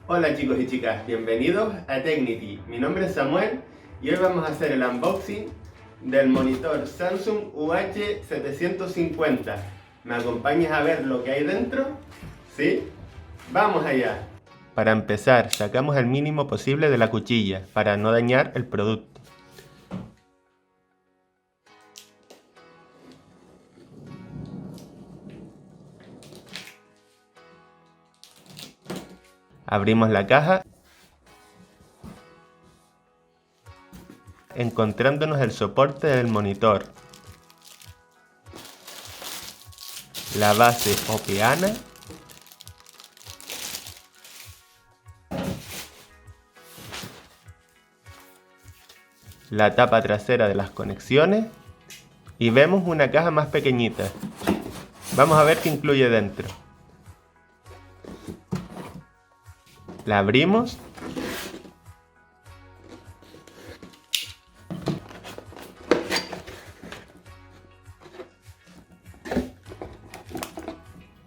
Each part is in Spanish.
Hola chicos y chicas, bienvenidos a Tecnity. Mi nombre es Samuel y hoy vamos a hacer el unboxing del monitor Samsung UH750. ¿Me acompañas a ver lo que hay dentro? ¿Sí? ¡Vamos allá! Para empezar, sacamos el mínimo posible de la cuchilla para no dañar el producto. Abrimos la caja, encontrándonos el soporte del monitor, la base o peana, la tapa trasera de las conexiones y vemos una caja más pequeñita. Vamos a ver qué incluye dentro. La abrimos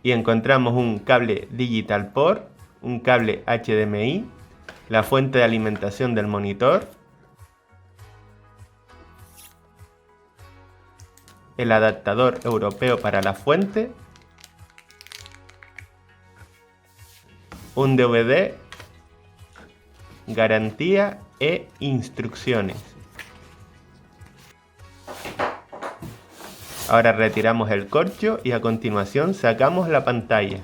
y encontramos un cable Digital Port, un cable HDMI, la fuente de alimentación del monitor, el adaptador europeo para la fuente, un DVD, garantía e instrucciones. Ahora retiramos el corcho y a continuación sacamos la pantalla.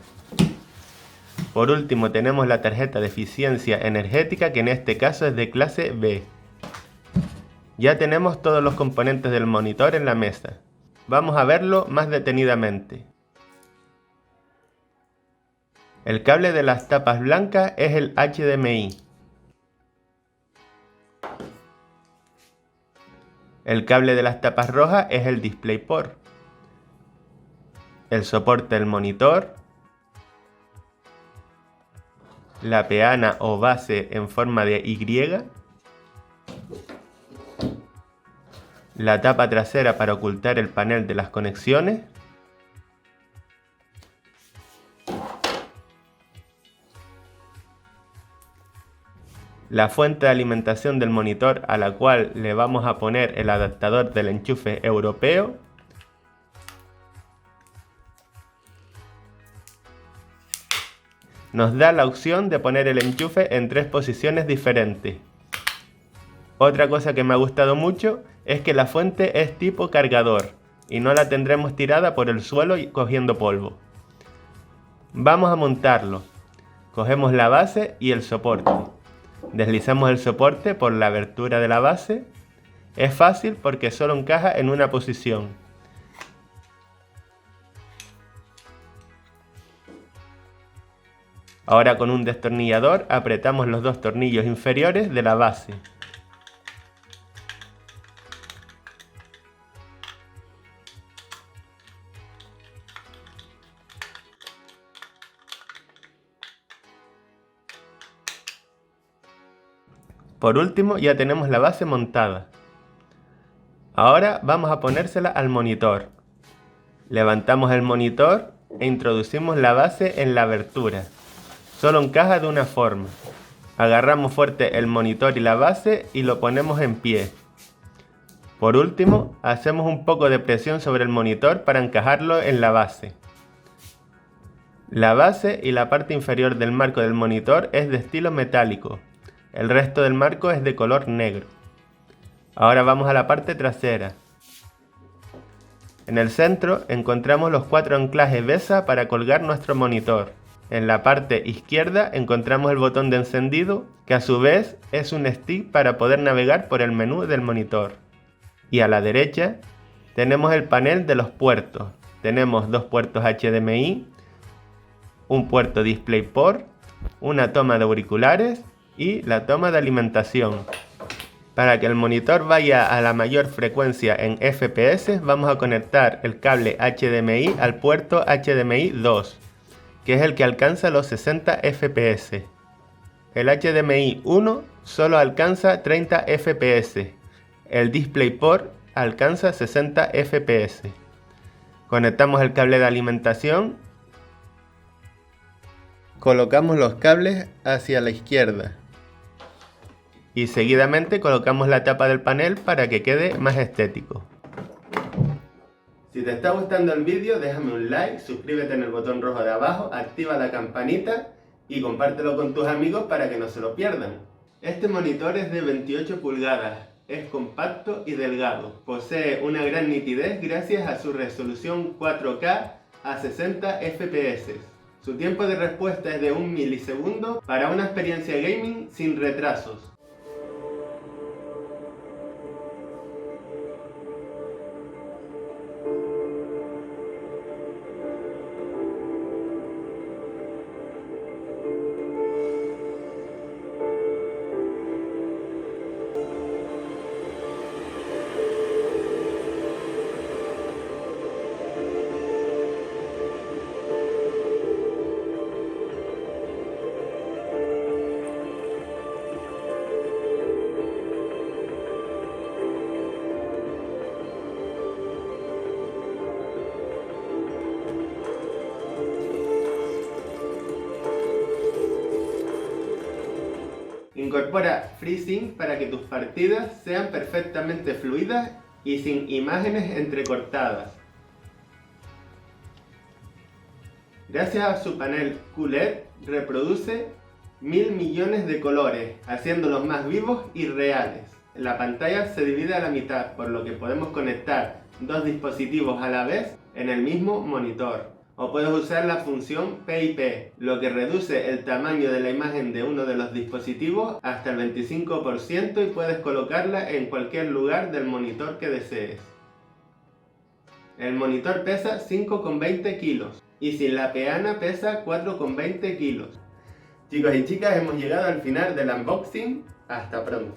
Por último tenemos la tarjeta de eficiencia energética, que en este caso es de clase B. Ya tenemos todos los componentes del monitor en la mesa. Vamos a verlo más detenidamente. El cable de las tapas blancas es el HDMI. El cable de las tapas rojas es el DisplayPort. El soporte del monitor. La peana o base en forma de Y. La tapa trasera para ocultar el panel de las conexiones. La fuente de alimentación del monitor, a la cual le vamos a poner el adaptador del enchufe europeo. Nos da la opción de poner el enchufe en 3 posiciones diferentes. Otra cosa que me ha gustado mucho es que la fuente es tipo cargador y no la tendremos tirada por el suelo y cogiendo polvo. Vamos a montarlo. Cogemos la base y el soporte. Deslizamos el soporte por la abertura de la base. Es fácil porque solo encaja en una posición. Ahora con un destornillador apretamos los 2 tornillos inferiores de la base. Por último, ya tenemos la base montada. Ahora vamos a ponérsela al monitor. Levantamos el monitor e introducimos la base en la abertura. Solo encaja de una forma. Agarramos fuerte el monitor y la base y lo ponemos en pie. Por último, hacemos un poco de presión sobre el monitor para encajarlo en la base. La base y la parte inferior del marco del monitor es de estilo metálico. El resto del marco es de color negro. Ahora vamos a la parte trasera. En el centro encontramos los 4 anclajes BESA para colgar nuestro monitor. En la parte izquierda encontramos el botón de encendido, que a su vez es un stick para poder navegar por el menú del monitor. Y a la derecha tenemos el panel de los puertos. Tenemos 2 puertos HDMI, un puerto DisplayPort, una toma de auriculares y la toma de alimentación. Para que el monitor vaya a la mayor frecuencia en FPS, vamos a conectar el cable HDMI al puerto HDMI 2, que es el que alcanza los 60 FPS. El HDMI 1 solo alcanza 30 FPS. El DisplayPort alcanza 60 FPS. Conectamos el cable de alimentación colocamos los cables hacia la izquierda y seguidamente colocamos la tapa del panel para que quede más estético. Si te está gustando el vídeo, déjame un like, suscríbete en el botón rojo de abajo, activa la campanita y compártelo con tus amigos para que no se lo pierdan. Este monitor es de 28 pulgadas, es compacto y delgado, posee una gran nitidez gracias a su resolución 4K a 60 FPS. Su tiempo de respuesta es de 1 milisegundo para una experiencia gaming sin retrasos. Incorpora FreeSync para que tus partidas sean perfectamente fluidas y sin imágenes entrecortadas. Gracias a su panel QLED reproduce 1000 millones de colores, haciéndolos más vivos y reales. La pantalla se divide a la mitad, por lo que podemos conectar dos dispositivos a la vez en el mismo monitor. O puedes usar la función PIP, lo que reduce el tamaño de la imagen de uno de los dispositivos hasta el 25% y puedes colocarla en cualquier lugar del monitor que desees. El monitor pesa 5,20 kilos y sin la peana pesa 4,20 kilos. Chicos y chicas, hemos llegado al final del unboxing. Hasta pronto.